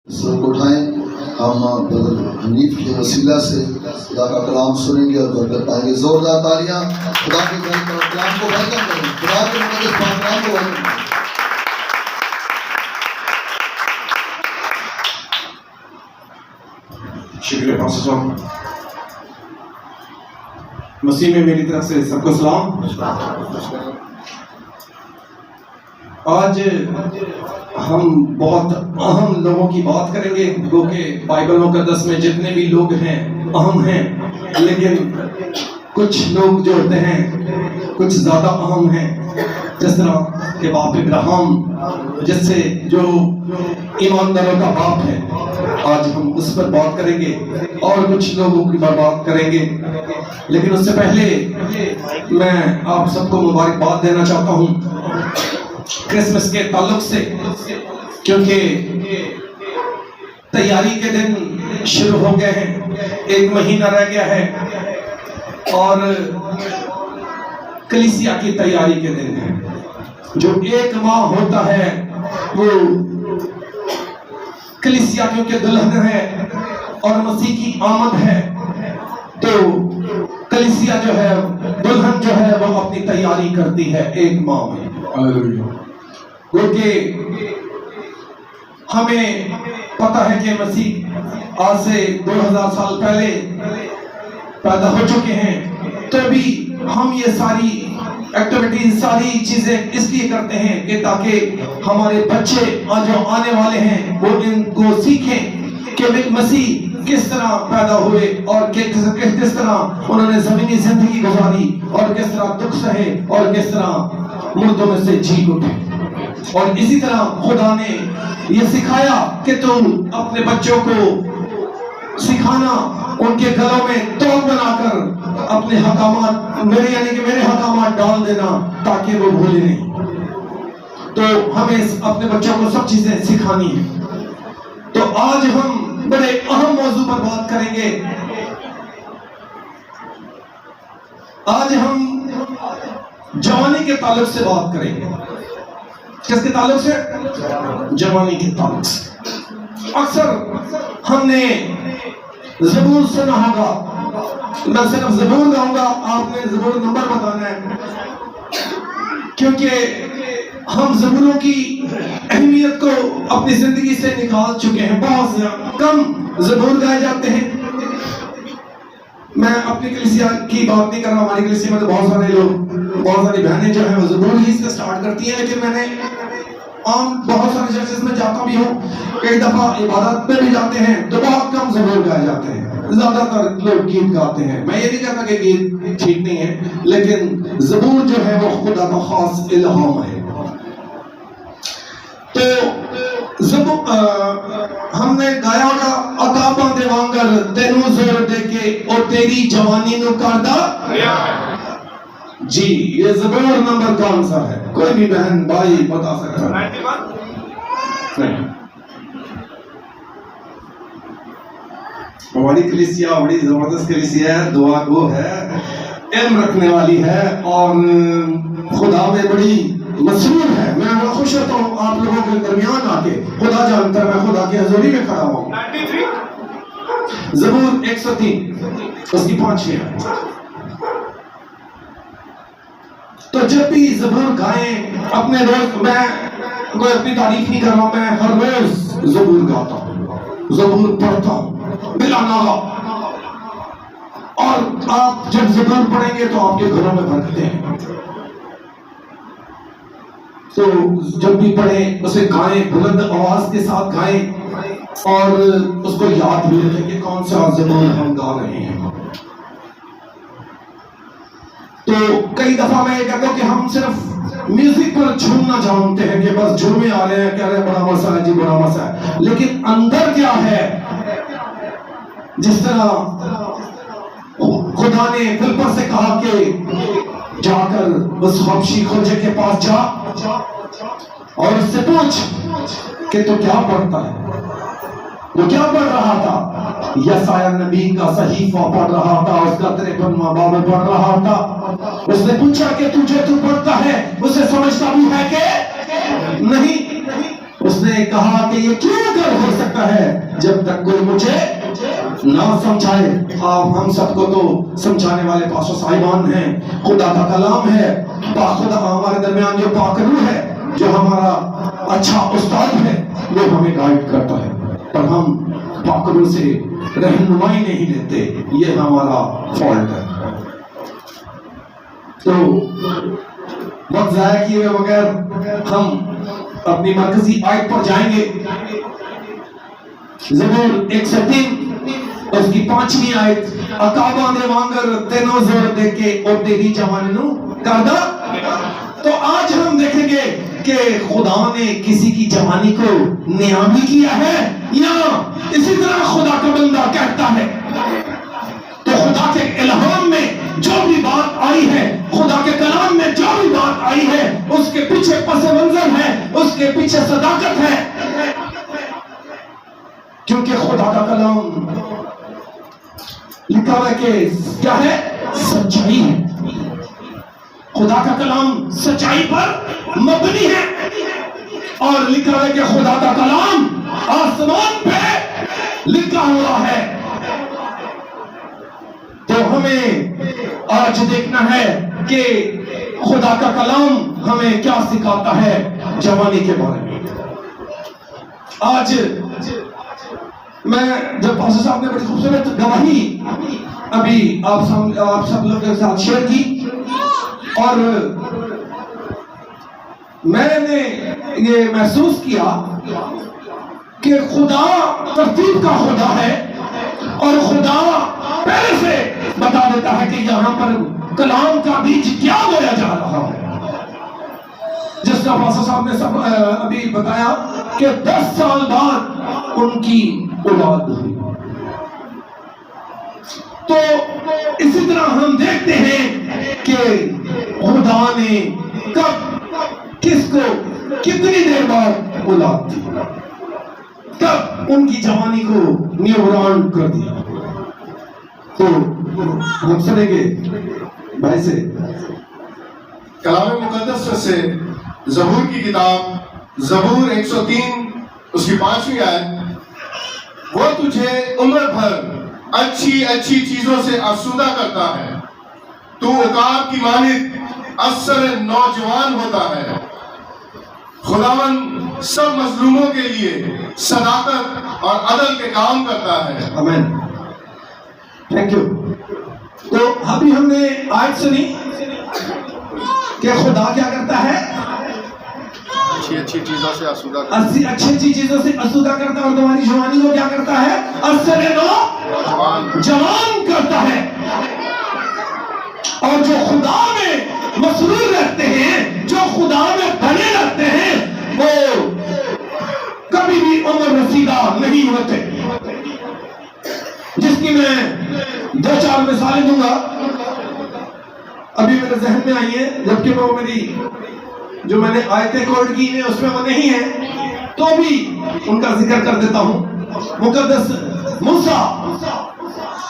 سب کو اٹھائیں، ہم بدر حنیف کے وسیلہ سے خدا کا کلام سنیں گے اور برکت پائیں گے. زوردار تالیاں خدا کے کلام کو ویلکم کریں، خدا کے مقدس پاک کلام کو ویلکم کریں. شکریہ پاسٹر صاحب. مسیح میں میری طرف سے سب کو سلام. آج ہم بہت اہم لوگوں کی بات کریں گے، جو کہ بائبل مقدس میں جتنے بھی لوگ ہیں اہم ہیں، لیکن کچھ لوگ جو ہوتے ہیں کچھ زیادہ اہم ہیں. جس طرح کہ باپ ابراہیم، جس سے جو ایمانداروں کا باپ ہے، آج ہم اس پر بات کریں گے اور کچھ لوگوں کی بات کریں گے. لیکن اس سے پہلے میں آپ سب کو مبارکباد دینا چاہتا ہوں کرسمس کے تعلق سے، کیونکہ تیاری کے دن شروع ہو گئے ہیں، 1 مہینہ رہ گیا ہے اور کلیسیا کی تیاری کے دن ہے. جو 1 ماہ ہوتا ہے وہ کلیسیا کیونکہ دلہن ہے اور مسیح کی آمد ہے، تو کلیسیا جو ہے، دلہن جو ہے، وہ اپنی تیاری کرتی ہے 1 ماہ میں. کیونکہ ہمیں پتہ ہے کہ مسیح آج سے 2000 سال پہلے پیدا ہو چکے ہیں، تو بھی ہم یہ ساری ایکٹیویٹیز، ساری چیزیں اس لیے کرتے ہیں کہ تاکہ ہمارے بچے جو آنے والے ہیں وہ ان کو سیکھیں کہ مسیح کس طرح پیدا ہوئے اور کس طرح انہوں نے زمینی زندگی گزاری اور کس طرح دکھ سہے اور کس طرح مردوں میں سے جی اٹھے. اور اسی طرح خدا نے یہ سکھایا کہ تم اپنے بچوں کو سکھانا، ان کے گلوں میں توق بنا کر اپنے حکامات، یعنی کہ میرے حکامات ڈال دینا تاکہ وہ بھولے نہیں. تو ہمیں اپنے بچوں کو سب چیزیں سکھانی ہیں. تو آج ہم بڑے اہم موضوع پر بات کریں گے. آج ہم جوانی کے تعلق سے بات کریں گے. کس کے تعلق سے؟ جوانی کے تعلق سے. اکثر ہم نے زبور سنا ہوگا، میں صرف زبور گاؤں گا، آپ نے زبور نمبر بتانا ہے، کیونکہ ہم زبوروں کی اہمیت کو اپنی زندگی سے نکال چکے ہیں. بہت کم زبور گائے جاتے ہیں. میں اپنی کلیسیا کی بات نہیں کر رہا، ہماری کلیسیا میں تو بہت سارے لوگ، بہت ساری بہنیں جو ہیں وہ زبور ہی سے سٹارٹ کرتی ہیں، لیکن میں نے عام بہت سارے چرچز میں جاتا بھی ہوں، کئی دفعہ عبادت میں بھی جاتے ہیں تو بہت کم زبور گائے جاتے ہیں. زیادہ تر لوگ گیت گاتے ہیں. میں یہ نہیں کہتا کہ گیت ٹھیک نہیں ہے، لیکن زبور جو ہے وہ خدا کا خاص الہام ہے. تو ہم نے گایا ہوگا، عطاباں دیوانگر تینوں زور دے کے اور تیری جوانی نو کردہ. جی یہ زبور نمبر کون سا ہے؟ کوئی بھی بہن بھائی بتا سکتا ہے؟ ہماری کلیسیا بڑی زبردست کلیسیا ہے، دعا گو ہے، علم رکھنے والی ہے اور خدا میں بڑی مسرور ہے. میں بڑا خوش ہوتا ہوں آپ لوگوں کے درمیان آ کے. خدا جانتا ہے میں خدا کی حضوری میں کھڑا ہوں. زبور 103 اس کی 5 ہیں. تو جب بھی زبور گائیں اپنے روز، میں کوئی اپنی تعریف نہیں کر رہا ہوں، میں ہر روز زبور گاتا ہوں، زبور پڑھتا ہوں بلا ناغہ. اور آپ جب زبور پڑھیں گے تو آپ کے گھروں میں برکتیں ہیں. تو جب بھی پڑھیں اسے گائیں، بلند آواز کے ساتھ گائیں اور اس کو یاد بھی رکھیں کہ کون سا زبور ہم گا رہے ہیں. تو کئی دفعہ میں یہ کہتا ہوں کہ ہم صرف میوزک پر جھومنا جانتے ہیں کہ بس جھومے آ رہے ہیں، کہہ رہے ہیں بڑا مسا ہے جی، بڑا مسا ہے، لیکن اندر کیا ہے؟ جس طرح خدا نے فلپس سے کہا کہ جا کر اس حبشی کھوجے کے پاس جا اور اس سے پوچھ کہ تو کیا پڑھتا ہے. وہ کیا پڑھ رہا تھا؟ یسایہ نبی کا صحیفہ پڑھ رہا تھا، اس کا 53واں باب پڑھ رہا تھا. اس نے پوچھا کہ تجھے تو پڑھتا ہے اسے سمجھتا بھی ہے کہ نہیں؟ اس نے کہا کہ یہ کیوں کر ہو سکتا ہے جب تک کوئی مجھے نہ سمجھائے. آپ ہم سب کو تو سمجھانے والے پاس و صاحبان ہیں, خدا کا کلام ہے, خدا ہمارے درمیان جو پاک روح ہے, جو ہمارا اچھا استاد ہے, وہ ہمیں گائیڈ کرتا ہے, پر ہم پاک روح سے رہنمائی نہیں لیتے. یہ ہمارا فالٹ ہے. تو وقت ضائع کیے ہوئے بغیر ہم اپنی مرکزی آیت پر جائیں گے. زبور 103 اس کی 5ویں آیت, اکابا نے مانگر تینوں زور دے کے اور تیری جوانی نو کردہ. تو آج ہم دیکھیں گے کہ خدا نے کسی کی جوانی کو نیامی کیا ہے, یا اسی طرح خدا کا بندہ کہتا ہے. تو خدا کے الہام میں جو بھی بات آئی ہے, خدا کے کلام میں جو بھی بات آئی ہے, اس کے پیچھے پس منظر ہے, اس کے پیچھے صداقت ہے, کیونکہ خدا کا کلام لکھا ہے کہ کیا ہے, سچائی ہے. خدا کا کلام سچائی پر مبنی ہے, اور لکھا ہے کہ خدا کا کلام آسمان پہ لکھا ہوا ہے. تو ہمیں آج دیکھنا ہے کہ خدا کا کلام ہمیں کیا سکھاتا ہے جوانی کے بارے میں. آج میں جب پاسٹر صاحب نے بڑی خوبصورت گواہی ابھی آپ سب لوگوں کے ساتھ شیئر کی, اور میں نے یہ محسوس کیا کہ خدا ترتیب کا خدا ہے, اور خدا پہلے سے بتا دیتا ہے کہ یہاں پر کلام کا بیج کیا بویا جا رہا ہے. جس کا پاسٹر صاحب نے سب ابھی بتایا کہ 10 سال بعد ان کی اولاد ہوئی. تو اسی طرح ہم دیکھتے ہیں کہ خدا نے کب کس کو کتنی دیر بعد اولاد دی, کب ان کی جوانی کو نیوران کر دیا. تو ہم سنیں گے بھائی سے کلام مقدس سے زبور کی کتاب زبور 103 اس کی 5ویں آیت, وہ تجھے عمر بھر اچھی اچھی چیزوں سے آسودہ کرتا ہے, تو عقاب کی مانند اثر نوجوان ہوتا ہے. خداوند سب مظلوموں کے لیے صداقت اور عدل کے کام کرتا ہے. آمین. Thank you. تو ابھی ہم نے آیت سنی کہ خدا کیا کرتا ہے, اچھی اچھی چیزوں سے آسودہ اچھی اچھی چیزوں سے آسودہ کرتا ہے, اور تمہاری جوانی کو کیا کرتا ہے, اثر جوان کرتا ہے. اور جو خدا میں مسرور رہتے ہیں, جو خدا میں بنے رہتے ہیں, وہ کبھی بھی عمر رسیدہ نہیں ہوتے. جس کی میں 2-4 مثالیں دوں گا, ابھی میرے ذہن میں آئی ہے, جبکہ وہ میری جو میں نے آیتیں کوٹ کی ہیں اس میں وہ نہیں ہے, تو بھی ان کا ذکر کر دیتا ہوں. مقدس موسیٰ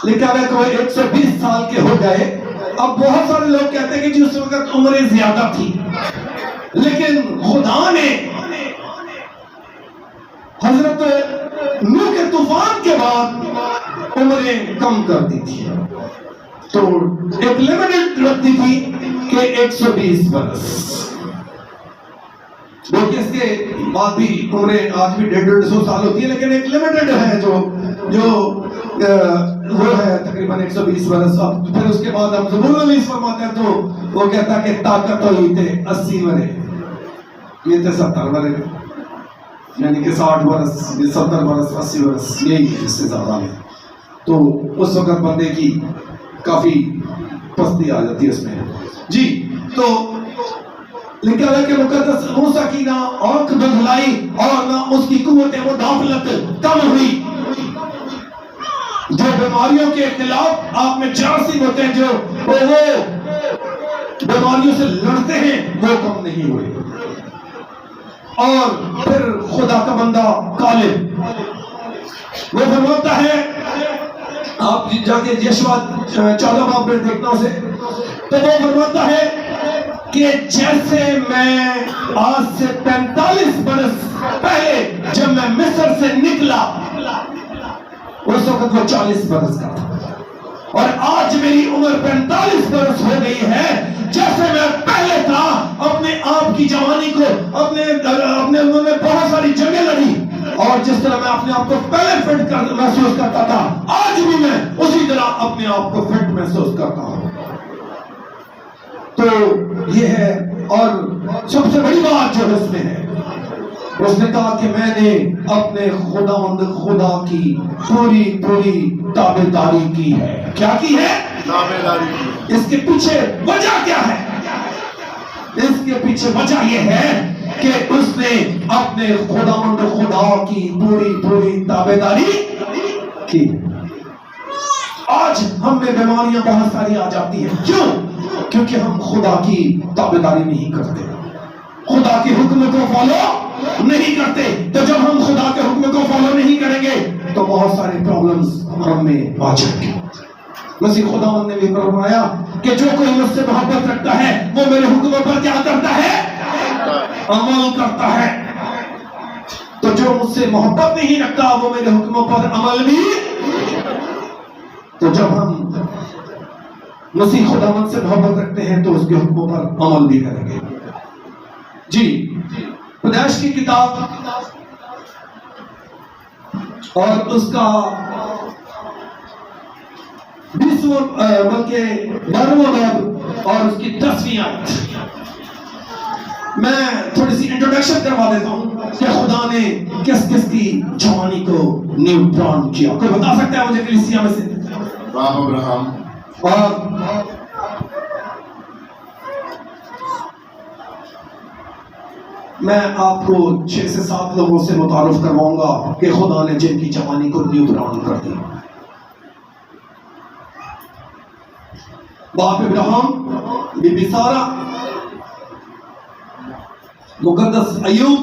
لکھا ہے کہ 120 سال کے ہو گئے. اب بہت سارے لوگ کہتے ہیں کہ جی اس وقت عمریں زیادہ تھی, لیکن خدا نے حضرت نوح کے طوفان کے بعد عمریں کم کر دی تھی. تو ایک لمیٹڈ رکھتی تھی کہ 120 برس. اس کے بعد بھی عمریں آج بھی 150 سال ہوتی ہے, لیکن ایک لمیٹڈ ہے جو وہ ہے تقریباً 120 برس. اب پھر اس کے بعد ہم زبور علیہ فرماتے ہیں تو وہ کہتا ہے کہ طاقت ہوئی تھے 80 برے, یہ تھے 70 برے, یعنی کہ 60 برس, 70 برس, 80 برس, یہی اس سے زیادہ ہے. تو اس وقت بندے کی کافی پستی آ جاتی ہے اس میں. جی, تو لکھا ہے کہ مقدس موسیٰ کی نہ آنکھ دھلائی اور نہ اس کی قوت مدافعت کم ہوئی. جو بیماریوں کے خلاف آپ میں جراثیم ہوتے ہیں, جو وہ بیماریوں سے لڑتے ہیں, وہ کم نہیں ہوئے. اور پھر خدا کا بندہ کالب وہ فرماتا ہے, آپ جا کے یشوع 14 باب میں دیکھنا اسے, تو وہ فرماتا ہے کہ جیسے میں آج سے 45 برس پہلے جب میں مصر سے نکلا اس وقت وہ 40 برس کا تھا، اور آج میری عمر 45 برس ہو گئی ہے، جیسے میں پہلے تھا اپنے آپ کی جوانی کو اپنے عمر میں بہت ساری جنگیں لڑی، اور جس طرح میں اپنے آپ کو پہلے فٹ محسوس کرتا تھا آج بھی میں اسی طرح اپنے آپ کو فٹ محسوس کرتا ہوں۔ تو یہ ہے، اور سب سے بڑی بات جو اس میں ہے، اس نے کہا کہ میں نے اپنے خدا کی پوری تابعداری کی ہے۔ کیا کی ہے؟ تابعداری کی۔ اس کے پیچھے وجہ کیا ہے؟ اس کے پیچھے وجہ یہ ہے کہ اس نے اپنے خدا کی پوری تابعداری کی۔ آج ہم میں بیماریاں بہت ساری آ جاتی ہیں، کیوں؟ کیونکہ ہم خدا کی تابعداری نہیں کرتے، خدا کے حکم کو فالو نہیں کرتے۔ تو جب ہم خدا کے حکم کو فالو نہیں کریں گے تو بہت سارے پرابلمز ہم میں آ جائیں گے۔ مسیح خداوند نے بھی فرمایا کہ جو کوئی مجھ سے محبت رکھتا ہے وہ میرے حکموں پر کیا کرتا ہے؟ عمل کرتا ہے۔ تو جو مجھ سے محبت نہیں رکھتا وہ میرے حکموں پر عمل بھی۔ تو جب ہم مسیح خداوند سے محبت رکھتے ہیں تو اس کے حکموں پر عمل بھی کریں گے۔ جی، پیدائش کی کتاب اور اس کا 20واں بلکہ 12واں باب اور اس کی 10ویں آیت، میں تھوڑی سی انٹروڈکشن کروا دیتا ہوں کہ خدا نے کس کی جوانی کو نیوٹران کیا۔ کوئی بتا سکتا ہے مجھے کلیسیا میں سے؟ ابراہم۔ اور میں آپ کو 6 سے 7 لوگوں سے متعارف کرواؤں گا کہ خدا نے جن کی جوانی کو نیوٹران کر دی۔ باپ ابراہم، بی بی سارہ، مقدس ایوب،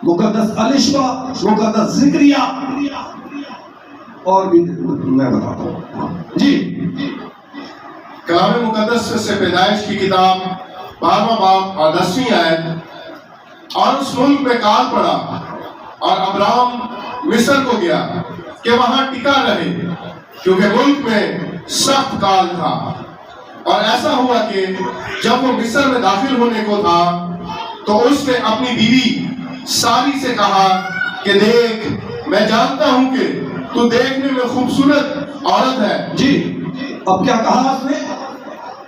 مقدس الیشبا، مقدس زکریا، اور بھی میں بتاتا ہوں۔ جی، کلام مقدس سے پیدائش کی کتاب 12واں باب اور 10ویں آیت، اور اس ملک میں کال پڑا اور ابراہم مصر کو گیا کہ وہاں ٹکا رہے، کیونکہ ملک میں سخت کال تھا۔ اور ایسا ہوا کہ جب وہ مصر میں داخل ہونے کو تھا تو اس نے اپنی بیوی ساری سے کہا کہ دیکھ، میں جانتا ہوں کہ تو دیکھنے میں خوبصورت عورت ہے۔ جی، اب کیا کہا اس نے؟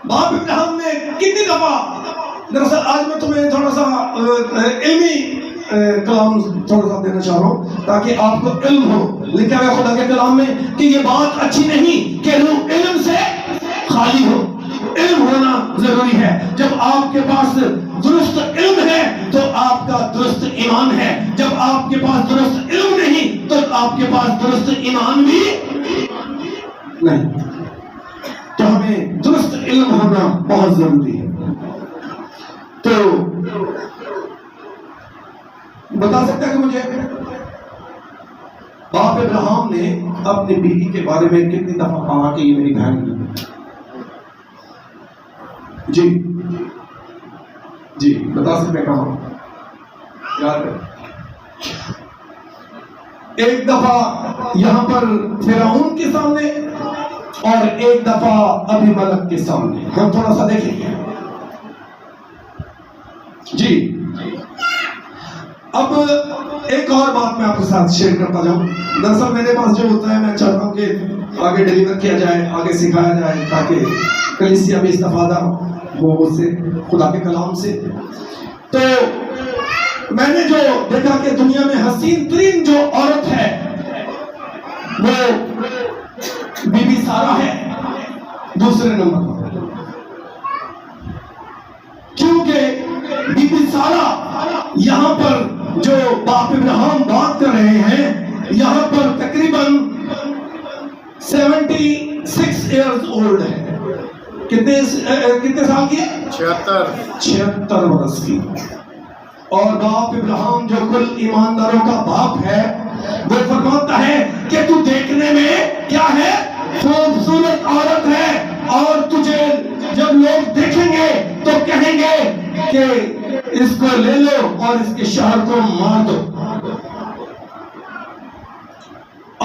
باپ ابراہم نے کتنی دفعہ، دراصل آج میں تمہیں تھوڑا سا علمی کلام تھوڑا سا دینا چاہ رہا ہوں تاکہ آپ کو علم ہو۔ لکھا ہے خدا کے کلام میں کہ یہ بات اچھی نہیں کہ روح علم سے خالی ہو۔ علم ہونا ضروری ہے۔ جب آپ کے پاس درست علم ہے تو آپ کا درست ایمان ہے، جب آپ کے پاس درست علم نہیں تو آپ کے پاس درست ایمان بھی نہیں۔ تو ہمیں درست علم ہونا بہت ضروری ہے۔ تو بتا سکتا ہے کہ مجھے باپ ابراہم نے اپنی بیوی کے بارے میں کتنی دفعہ کہا کہ یہ میری بہن ہے؟ جی بتا سکتے کہاں؟ یاد ہے ایک دفعہ یہاں پر فرعون کے سامنے اور ایک دفعہ ابھی ملک کے سامنے۔ ہم تھوڑا سا دیکھیں گے۔ جی، اب ایک اور بات میں آپ کے ساتھ شیئر کرتا جاؤں۔ دراصل میرے پاس جو ہوتا ہے میں چاہتا ہوں کہ آگے ڈیلیور کیا جائے، آگے سکھایا جائے تاکہ کلیسیا بھی استفادہ ہو اس سے، خدا کے کلام سے۔ تو میں نے جو دیکھا کہ دنیا میں حسین ترین جو عورت ہے وہ بی بی سارہ ہے دوسرے نمبر پر، کیونکہ بی بی سارہ یہاں پر جو باپ ابراہم بات کر رہے ہیں یہاں پر تقریباً 76 ایئرز اولڈ ہے۔ کتنے سال کی ہے؟ 76 برس کی۔ اور باپ ابراہم جو کل ایمانداروں کا باپ ہے وہ فرماتا ہے کہ تو دیکھنے میں کیا ہے؟ خوبصورت عورت ہے، اور تجھے جب لوگ دیکھیں گے تو کہیں گے کہ اس کو لے لو اور اس کے شہر کو مار دو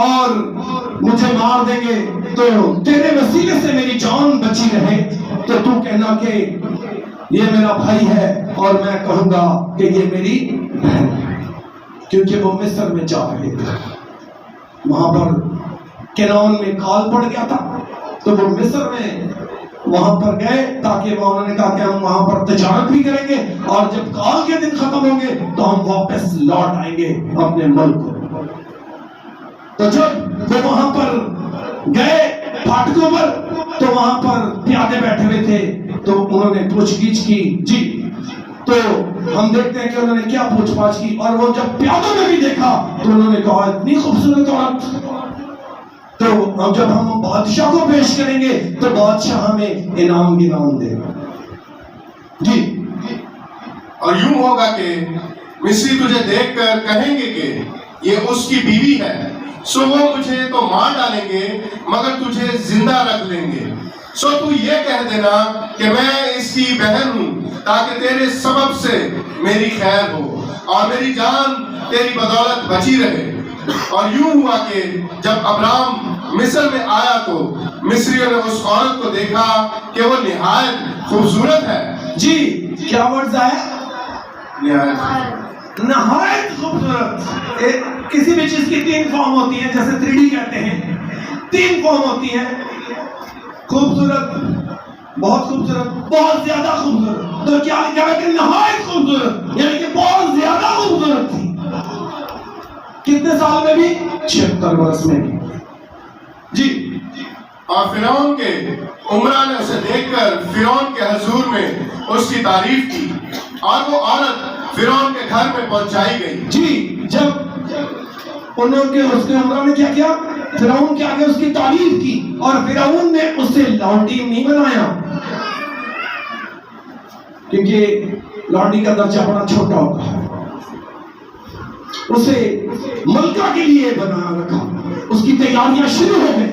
اور مجھے مار دیں گے، تو تیرے وسیلے سے میری جان بچی رہے تو تو کہنا کہ یہ میرا بھائی ہے اور میں کہوں گا کہ یہ میری بہن ہے، کیونکہ وہ مصر میں جا رہے تھے، وہاں پر کنعان میں کال پڑ گیا تھا تو وہ مصر میں وہاں پر گئے تاکہ وہ انہوں نے کہا کہ ہم وہاں پر تجارت بھی کریں گے اور جب کال کے دن ختم ہوں گے تو ہم واپس لوٹ آئیں گے اپنے ملک کو۔ تو جب وہ وہاں پر گئے پھاٹکوں پر تو وہاں پر پیادے بیٹھے ہوئے تھے تو انہوں نے پوچھ گچھ کی، جی تو ہم دیکھتے ہیں کہ انہوں نے کیا پوچھ پاچھ کی، اور وہ جب پیادوں میں بھی دیکھا تو انہوں نے کہا اتنی خوبصورت عورت، تو جب ہم بادشاہ کو پیش کریں گے تو بادشاہ ہمیں انعام گنام دے گا۔ جی اور یوں ہوگا کہ مصری تجھے دیکھ کر کہیں گے کہ یہ اس کی بیوی ہے، سو وہ مجھے تو مار ڈالیں گے مگر تجھے زندہ رکھ لیں گے، سو تو یہ کہہ دینا کہ میں اس کی بہن ہوں تاکہ تیرے سبب سے میری خیر ہو اور میری جان تیری بدولت بچی رہے۔ اور یوں ہوا کہ جب ابرام مصر میں آیا تو مصریوں نے اس عورت کو دیکھا کہ وہ نہایت خوبصورت ہے۔ جی کیا ورڈز آیا؟ نہایت خوبصورت۔ کسی بھی چیز کی تین فارم ہوتی ہیں، جیسے 3D کہتے ہیں، تین فارم ہوتی ہیں، خوبصورت، بہت خوبصورت، بہت زیادہ خوبصورت۔ تو کیا لکھا ہے کہ نہایت خوبصورت، یعنی کہ بہت زیادہ خوبصورت تھی۔ کتنے سال میں بھی؟ 76 برس میں بھی۔ جی اور فرعون کے عمرہ نے اسے دیکھ کر فرعون کے حضور میں اس کی تعریف کی اور وہ عورت فرعون کے گھر میں پہنچائی گئی۔ جی جب انہوں کے اس کے عمرہ نے کیا کیا؟ فرعون کے آگے اس کی تعریف کی، اور فرعون نے اسے لونڈی نہیں بنایا، کیونکہ لونڈی کا درجہ بڑا چھوٹا ہوتا ہے، اسے ملکہ کے لیے بنا رکھا۔ اس کی تیاریاں شروع ہو گئی،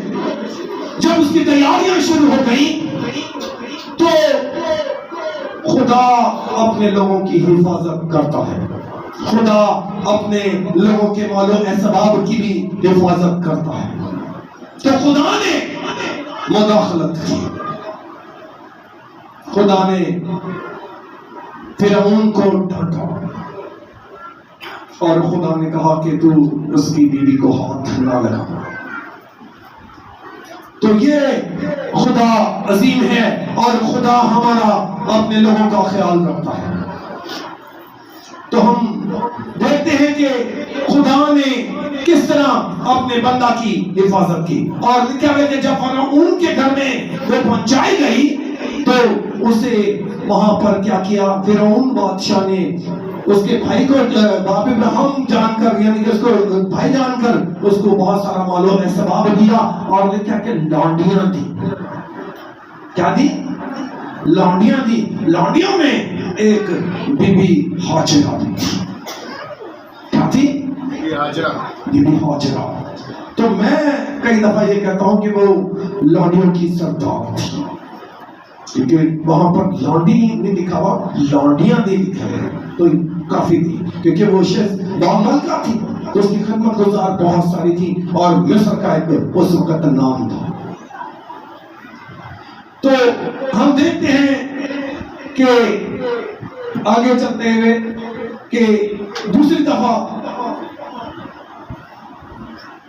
جب اس کی تیاریاں شروع ہو گئی تو خدا اپنے لوگوں کی حفاظت کرتا ہے، خدا اپنے لوگوں کے مال و اسباب کی بھی حفاظت کرتا ہے۔ تو خدا نے مداخلت کی، خدا نے فرعون کو ڈانٹا اور خدا نے کہا کہ تو اس کی بیوی کو ہاتھ نہ لگا۔ تو یہ خدا عظیم ہے اور خدا ہمارا اپنے لوگوں کا خیال رکھتا ہے۔ تو ہم دیکھتے ہیں کہ خدا نے کس طرح اپنے بندہ کی حفاظت کی، اور لکھا ہے کہ جب فرعون کے گھر میں وہ پہنچائی گئی تو اسے وہاں پر کیا کیا؟ فرعون بادشاہ نے اس کے بھائی کو باپ ابراہیم جان کر، یعنی کہ اس کو بھائی جان کر اس کو بہت سارا مال و اسباب دیا، اور لکھا کہ لونڈیاں دی۔ کیا دی؟ لونڈیاں دی۔ لونڈیوں میں ایک بی بی ہاجرہ بھی تھی۔ کیا تھی؟ بی بی ہاجرہ۔ تو میں کئی دفعہ یہ کہتا ہوں کہ وہ لونڈیوں کی سردار تھی، کیونکہ وہاں پر لونڈی نہیں لکھا ہوا، لونڈیاں نہیں لکھا ہے، تو کافی تھی، کیونکہ وہ شخص ملکہ تھی تو اس کی خدمت گزار بہت ساری تھی، اور مصر کا ایک اس وقت نام تھا۔ تو ہم دیکھتے ہیں کہ آگے چلتے ہوئے کہ دوسری دفعہ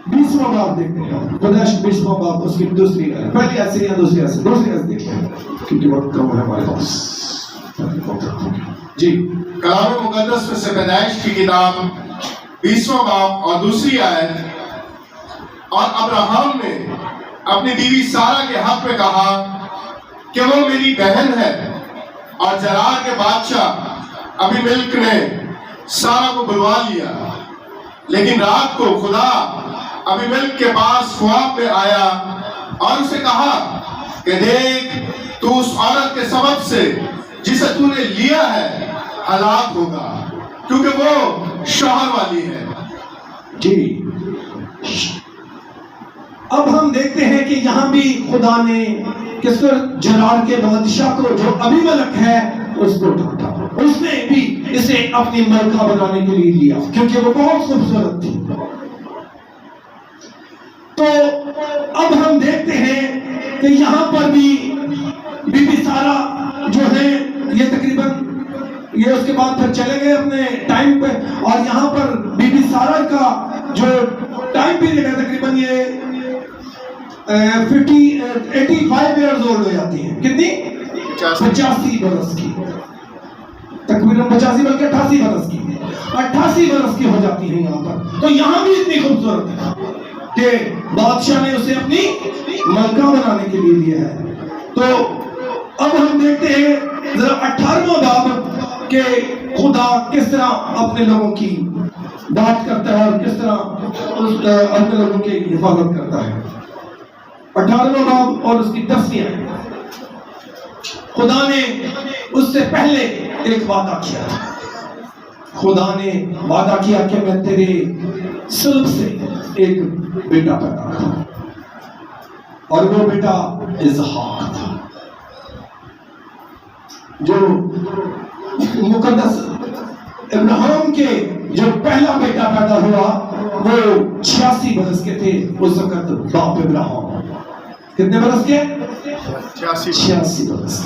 20واں باب دیکھتے ہیں، پیدائش 20واں باب، اس کی دوسری پہلی ایسے یا دوسری ایسے دیکھتے ہیں کیونکہ وقت کم ہے ہمارے پاس۔ جی کلام مقدس میں سے پیدائش کی کتاب 20واں باب اور دوسری آیت، اور ابراہیم نے اپنی بیوی سارہ کے حق میں کہا کہ وہ میری بہن ہے، اور جرار کے بادشاہ ابھی ملک نے سارہ کو بلوا لیا، لیکن رات کو خدا ابھی ملک کے پاس خواب میں آیا اور اسے کہا کہ دیکھ تو اس عورت کے سبب سے جسے تو نے لیا ہے ہلاک ہوگا، کیونکہ وہ شوہر والی ہے۔ جی اب ہم دیکھتے ہیں کہ یہاں بھی خدا نے کس کو؟ جرار کے بادشاہ کو، جو ابھی ملک ہے، اس کو ڈانٹا. اس نے بھی اسے اپنی ملکہ بنانے کے لیے لیا کیونکہ وہ بہت خوبصورت تھی. تو اب ہم دیکھتے ہیں کہ یہاں پر بھی بی بی سارا جو ہے یہ تقریباً یہ اس کے بعد پھر چلے گئے اپنے ٹائم پہ، اور یہاں پر بی بی سارا کا جو ٹائم پیریڈ ہے تقریباً یہ 85 ایئرز اولڈ ہو جاتی ہیں. کتنی؟ 85 برس کی، تقریباً 85 بلکہ 88 برس کی، 88 برس کی ہو جاتی ہیں یہاں پر. تو یہاں بھی اتنی خوبصورت ہے کہ بادشاہ نے اسے اپنی ملکہ بنانے کے لیے لیا ہے. تو اب ہم دیکھتے ہیں ذرا 18واں باب کہ خدا کس طرح اپنے لوگوں کی بات کرتا ہے اور کس طرح اپنے لوگوں کی حفاظت کرتا ہے. 18واں باب اور اس کی 10ویں آیت. خدا نے اس سے پہلے ایک وعدہ کیا. خدا نے وعدہ کیا کہ میں تیرے صلب سے ایک بیٹا پیدا کروں، اور وہ بیٹا اسحاق تھا. جو مقدس ابراہیم کے جو پہلا بیٹا پیدا ہوا وہ 86 برس کے تھے اس وقت. باپ ابراہیم کتنے برس کے؟ 86 برس.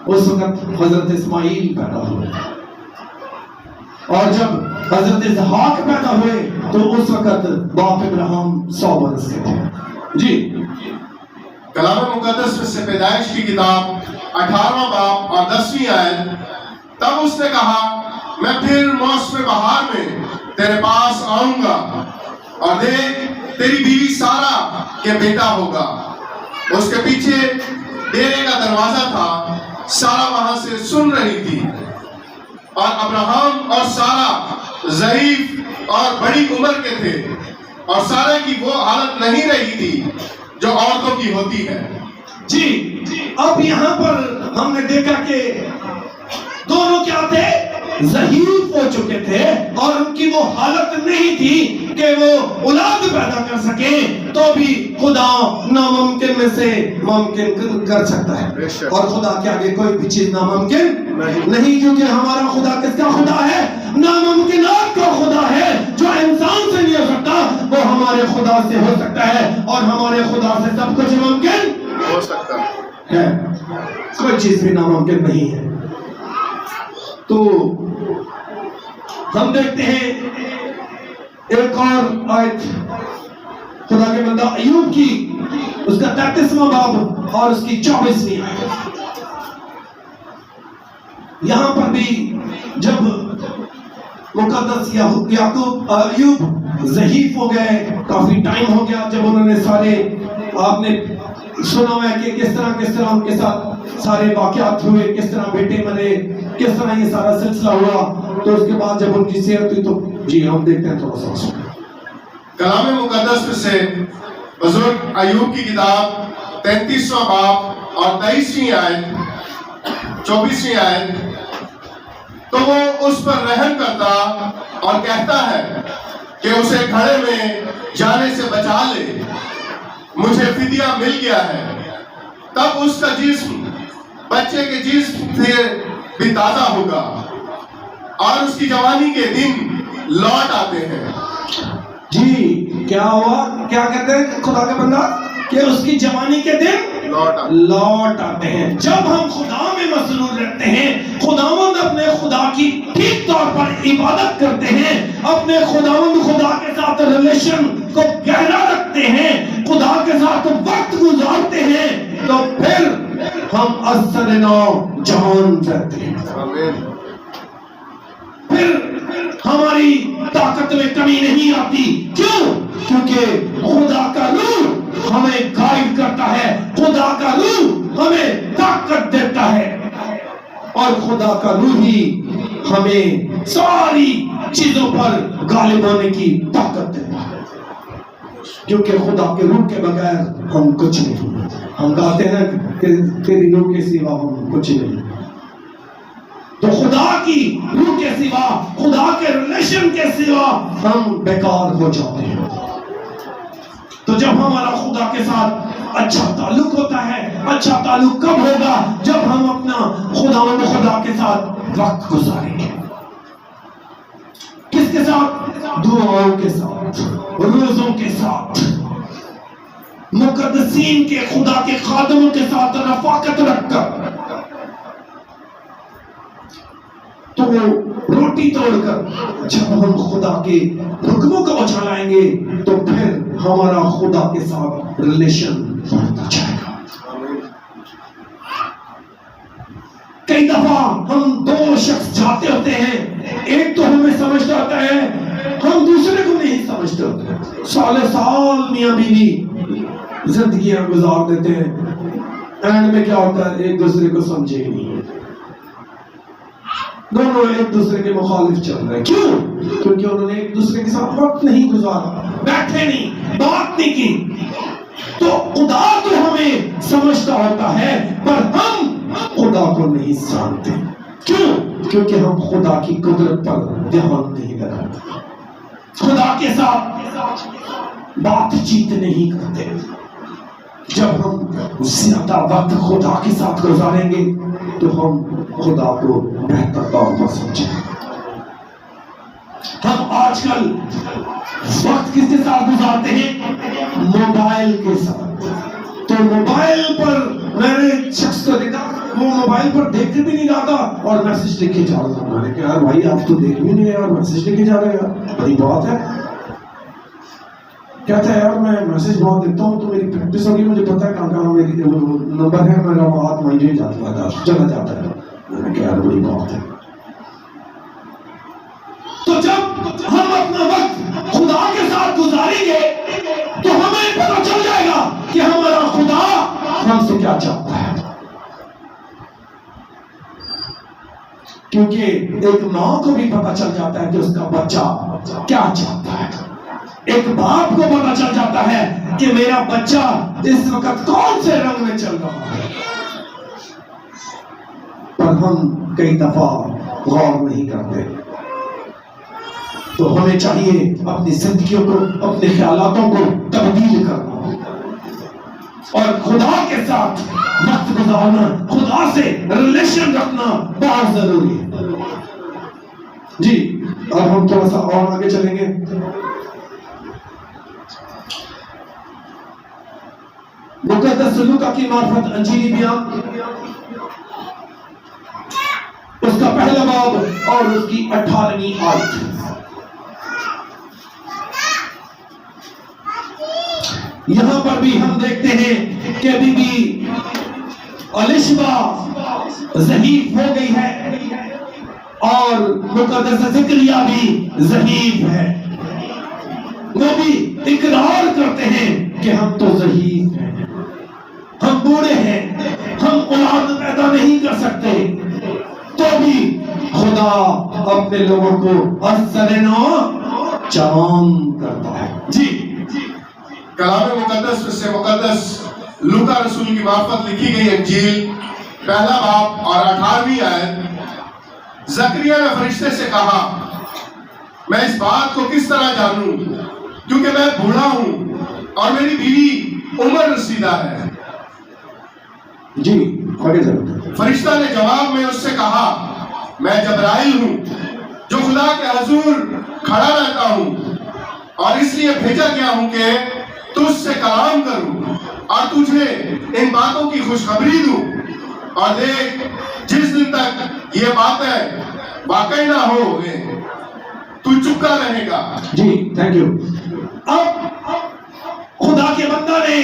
اس وقت حضرت اسماعیل پیدا ہوئے، اور جب حضرت اسحاق پیدا ہوئے تو اس وقت باپ ابراہیم 100 برس کے تھے. جی کلام مقدس میں سے پیدائش کی کتاب 18واں باب اور 10ویں آیت. تب اس نے کہا میں پھر موسم بہار میں تیرے پاس آؤں گا، اور دیکھ تیری بیوی سارا کے بیٹا ہوگا. اس کے پیچھے ڈیرے کا دروازہ تھا، سارا وہاں سے سن رہی تھی، اور ابراہیم اور سارا ضعیف اور بڑی عمر کے تھے، اور سارا کی وہ حالت نہیں رہی تھی جو عورتوں کی ہوتی ہے. جی اب یہاں پر ہم نے دیکھا کہ دونوں کیا تھے؟ ضعیف ہو چکے تھے، اور ان کی وہ حالت نہیں تھی کہ وہ اولاد پیدا کر سکیں. تو بھی خدا ناممکن میں سے ممکن کر سکتا ہے، اور خدا کے آگے کوئی بھی چیز ناممکن نہیں، کیونکہ ہمارا خدا کس کا خدا ہے؟ ناممکنات کا خدا ہے. جو انسان سے نہیں ہو سکتا وہ ہمارے خدا سے ہو سکتا ہے، اور ہمارے خدا سے سب کچھ ممکن ہو سکتا ہے. کوئی چیز بھی ناممکن نہیں ہے. تو ہم دیکھتے ہیں ایک اور آیت خدا کے بندہ ایوب کی، اس کا 33واں باب اور اس کی 24ویں آیت. یہاں پر بھی جب مقدس یعقوب ایوب ضعیف ہو گئے، کافی ٹائم ہو گیا جب انہوں نے سارے، آپ نے سنا ہے کہ کس طرح ان کے ساتھ سارے واقعات ہوئے، کس طرح بیٹے مرے، کس طرح یہ سارا سلسلہ ہوا. تو اس کے بعد جب ان کی صحت ہوئی تو جی ہم دیکھتے ہیں تھوڑا سا. کلام مقدس میں سے بزرگ ایوب کی کتاب 33واں باب اور 23ویں آیت 24ویں آیت. تو وہ اس پر رحم کرتا اور کہتا ہے کہ اسے گھڑے میں جانے سے بچا لے، مجھے فدیہ مل گیا ہے. تب اس کا جسم بچے کے جسم سے بھی تازہ ہوگا، اور اس کی جوانی کے دن لوٹ آتے ہیں. جی کیا ہوا؟ کیا کہتے ہیں خدا کا بندہ کہ اس کی جوانی کے دن لوٹ آتے ہیں. جب ہم خدا میں مسرور رہتے ہیں، خداوند اپنے خدا کی ٹھیک طور پر عبادت کرتے ہیں، اپنے خداوند خدا کے ساتھ ریلیشن کو گہرا رکھتے ہیں، خدا کے ساتھ وقت گزارتے ہیں، تو پھر ہم اثر نو جان رہتے ہیں. پھر ہماری طاقت میں کمی نہیں آتی. کیوں؟ کیونکہ خدا کا روح ہمیں گائیڈ کرتا ہے، خدا کا روح ہمیں طاقت دیتا ہے، اور خدا کا روح ہی ہمیں ساری چیزوں پر غالب ہونے کی طاقت دیتا ہے. کیونکہ خدا کے روح کے بغیر ہم کچھ نہیں. ہم کہتے ہیں کہ تیری روح کے سوا ہم کچھ نہیں. تو خدا کی روح کے سوا، خدا کے ریلیشن کے سوا ہم بیکار ہو جاتے ہیں. تو جب ہمارا خدا کے ساتھ اچھا تعلق ہوتا ہے. اچھا تعلق کب ہوگا؟ جب ہم اپنا خدا کے ساتھ وقت گزاریں گے. کس کے ساتھ؟ دعاؤں کے ساتھ، روزوں کے ساتھ، مقدسین کے، خدا کے خادموں کے ساتھ رفاقت رکھ کر. تو روٹی توڑ کر جب ہم خدا کے حکموں کو اچھالائیں گے تو پھر ہمارا خدا کے ساتھ ریلیشن بڑھتا جائے گا. کئی دفعہ ہم دو شخص جاتے ہوتے ہیں، ایک تو ہمیں سمجھتا ہوتا ہے، ہم دوسرے کو نہیں سمجھتے ہوتے ہیں. سال میاں بیوی زندگیاں گزار دیتے ہیں، اینڈ میں کیا ہوتا ہے؟ ایک دوسرے کو سمجھے ہی نہیں. دونوں ایک دوسرے کے مخالف چل رہے ہیں. کیوں؟ کیونکہ انہوں نے ایک دوسرے کے ساتھ وقت نہیں گزارا، بیٹھے نہیں، بات نہیں کی. تو خدا تو ہمیں سمجھتا ہوتا ہے پر ہم خدا کو نہیں جانتے. کیوں؟ کیونکہ ہم خدا کی قدرت پر دھیان نہیں لگاتے، خدا کے ساتھ بات چیت نہیں کرتے. جب ہم زیادہ وقت خدا کے ساتھ گزاریں گے تو ہم خدا کو بہتر طور پر سمجھیں گے. ہم آج کل وقت کس کے ساتھ گزارتے ہیں؟ موبائل کے ساتھ. تو موبائل پر میں نے ایک شخص کو دیکھا، وہ موبائل پر دیکھ بھی نہیں رہا تھا اور میسج لکھ کے جا رہا تھا. میں نے کہا یار بھائی آپ تو دیکھ بھی نہیں یار، میسج لکھ کے جا رہے ہیں، بڑی بات ہے. کہتا ہے یار میں میسج بہت دیکھتا ہوں تو میری پریکٹس ہوگی، مجھے پتا ہے کہاں کہاں میری نمبر ہے، میرا ہاتھ وہیں ہی چلا جاتا ہے. میں نے کہا یار بڑی بات ہے. تو جب ہم اپنا وقت خدا کے ساتھ گزاریں گے تو ہمیں پتہ چل جائے گا کہ ہمارا خدا ہم سے کیا چاہتا ہے. کیونکہ ایک ماں کو بھی پتہ چل جاتا ہے کہ اس کا بچہ کیا چاہتا ہے. ایک باپ کو پتہ چل جاتا ہے کہ میرا بچہ اس وقت کون سے رنگ میں چل رہا ہے. پر ہم کئی دفعہ غور نہیں کرتے. تو ہمیں چاہیے اپنی زندگیوں کو، اپنے خیالاتوں کو تبدیل کرنا اور خدا کے ساتھ وقت گزارنا، خدا سے ریلیشن رکھنا بہت ضروری ہے. جی اب ہم تھوڑا سا اور آگے چلیں گے. مقدس لوکا کی معرفت انجیلی بیان، اس کا پہلا باب اور اس کی 18ویں آیت. یہاں پر بھی ہم دیکھتے ہیں کہ بی بی الشبا ضعیف ہو گئی ہے اور مقدس زکریا بھی ضعیف ہے. وہ بھی اقرار کرتے ہیں کہ ہم تو ضعیف ہیں، ہم بوڑھے ہیں، ہم اولاد پیدا نہیں کر سکتے. تو بھی خدا اپنے لوگوں کو ازسرنا جوان کرتا ہے. جی کلام مقدس سے مقدس لوکا رسول کی معرفت لکھی گئی انجیل پہلا باب اور 18ویں آیت. زکریا نے فرشتے سے کہا میں اس بات کو کس طرح جانوں کیونکہ میں بوڑھا ہوں اور میری بیوی عمر رسیدہ ہے. جی آگے چلتے. فرشتہ نے جواب میں اس سے کہا میں جبرائیل ہوں جو خدا کے حضور کھڑا رہتا ہوں اور اس لیے بھیجا گیا ہوں کہ تجھ سے کلام کروں اور تجھے ان باتوں کی خوشخبری دوں. اور دیکھ جس دن تک یہ باتیں واقعی نہ ہو تو چپتا رہے گا. جی تھینک یو. اب خدا کے بندہ نے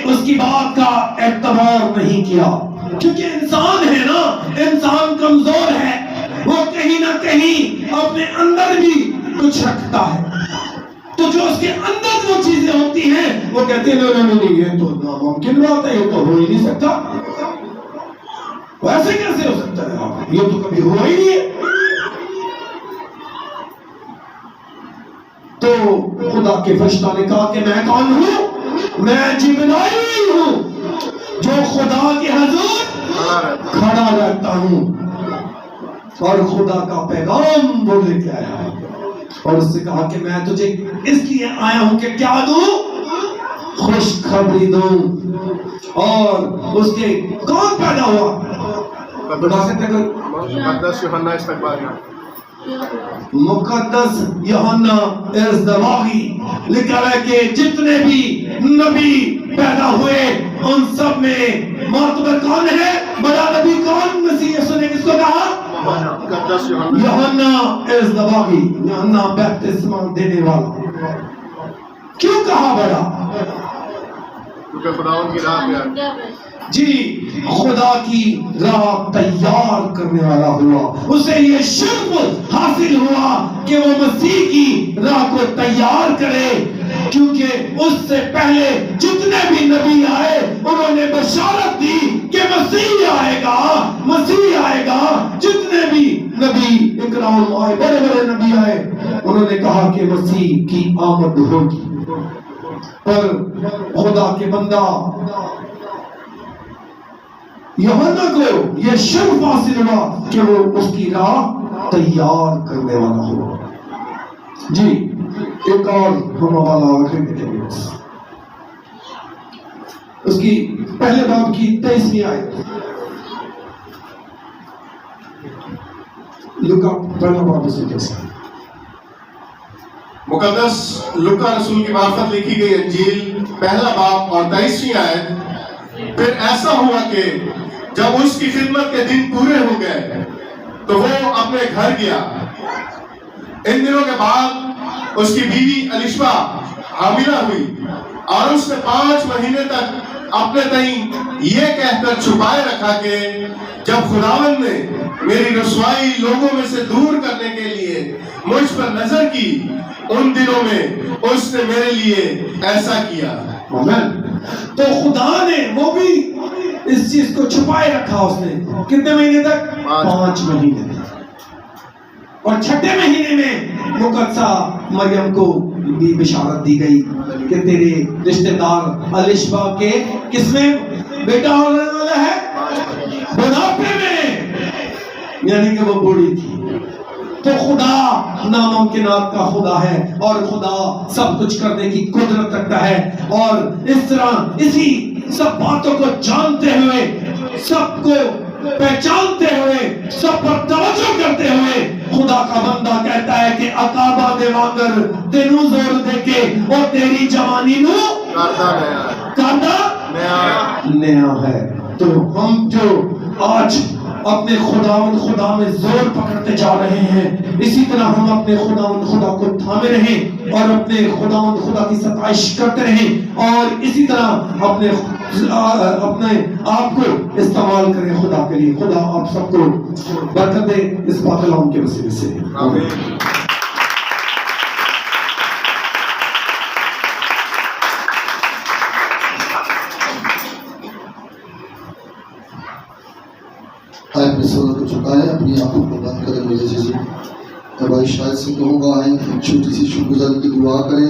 اس کی بات کا اعتبار نہیں کیا کیونکہ انسان ہے نا، انسان کمزور ہے، وہ کہیں نہ کہیں اپنے اندر بھی کچھ رکھتا ہے. تو جو اس کے اندر وہ چیزیں ہوتی ہیں وہ کہتے ہیں نہیں یہ تو ناممکن بات ہے، یہ تو ہو ہی نہیں سکتا. ویسے کیسے ہو سکتا ہے؟ یہ تو کبھی ہوا ہی نہیں ہے. تو خدا کے فرشتہ نے کہا کہ میں کون ہوں؟ میں جبرائیل ہوں جو خدا کے حضور کھڑا رہتا ہوں اور خدا کا پیغام وہ لے کے آیا ہے. اور اس سے کہا کہ میں تجھے اس لیے آیا ہوں کہ کیا دوں؟ خوشخبری دوں. اور اس کے کون پیدا ہوا بتا سکتے کوئی؟ مقدس یوحنا استقبالیہ. مقدس یوحنا ارزدواغی لکھا ہے کہ جتنے بھی نبی پیدا ہوئے ان سب میں معتبر کون ہے؟ بڑا نبی کون؟ مسیح یسوع نے کس کو کہا؟ مقدس یوحنا. یوحنا ارزدواغی، یوحنا بپتسمہ دینے والا. کیوں کہا بڑا؟ کیونکہ خداوند کی راہ پہ آیا. جی خدا کی راہ تیار کرنے والا ہوا. اسے یہ شرف حاصل ہوا کہ وہ مسیح کی راہ کو تیار کرے، کیونکہ اس سے پہلے جتنے بھی نبی آئے انہوں نے بشارت دی کہ مسیح آئے گا، مسیح آئے گا. جتنے بھی نبی اکرام آئے، بڑے بڑے نبی آئے، انہوں نے کہا کہ مسیح کی آمد ہوگی. پر خدا کے بندہ یوحنا کو یہ شرف حاصل ہوا کہ وہ اس کی راہ تیار کرنے والا ہوا. جی ایک اور ہم حوالہ آخر دیکھیں گے. اس کی پہلے باب کی 23ویں آیت. لوکا پہلا باب اس میں کیسا ہے؟ مقدس لوکا رسول کی معرفت لکھی گئی انجیل پہلا باب اور 23ویں آیت. پھر ایسا ہوا کہ جب اس کی خدمت کے دن پورے ہو گئے تو وہ اپنے گھر گیا. ان دنوں کے بعد اس کی بیوی الشبا حاملہ ہوئی اور اس نے 5 مہینے تک اپنے تئیں یہ کہہ کر چھپائے رکھا کہ جب خداوند نے میری رسوائی لوگوں میں سے دور کرنے کے لیے مجھ پر نظر کی ان دنوں میں اس نے میرے لیے ایسا کیا. آمین. تو خدا نے وہ بھی اس چیز کو چھپائے رکھا. اس نے کتنے مہینے تک؟ 5 مہینے تک. اور 6 مہینے میں مقدسہ مریم کو بھی بشارت دی گئی کہ تیرے رشتہ دار الشبا کے کس میں بیٹا ہونے والا ہے؟ بڑھاپے میں، یعنی کہ وہ بوڑھی تھی. تو خدا ناممکنات کا خدا ہے اور خدا سب کچھ کرنے کی قدرت رکھتا ہے. اور اس طرح اسی سب باتوں کو جانتے ہوئے، سب کو پہچانتے ہوئے، سب پر توجہ کرتے ہوئے خدا کا بندہ کہتا ہے کہ عقابہ دے وانگر تینوں زور دے کے اور تیری جوانی نو کاندہ نیا ہے. تو ہم جو آج اپنے خدا میں زور پکڑتے جا رہے ہیں، اسی طرح ہم اپنے خدا کو تھامے رہیں اور اپنے خدا کی ستائش کرتے رہیں اور اسی طرح اپنے آپ کو استعمال کریں خدا کے لیے. خدا آپ سب کو برکت دے اس پاک کلام کے وسیلے سے. آمین. آئے اپنے سر کو جھکائیں، اپنی آنکھوں کو بند کریں. میرے جیسے میں بھائی شاید سے کہوں گا آئیں ایک چھوٹی سی شکر گزاری کی دعا کریں.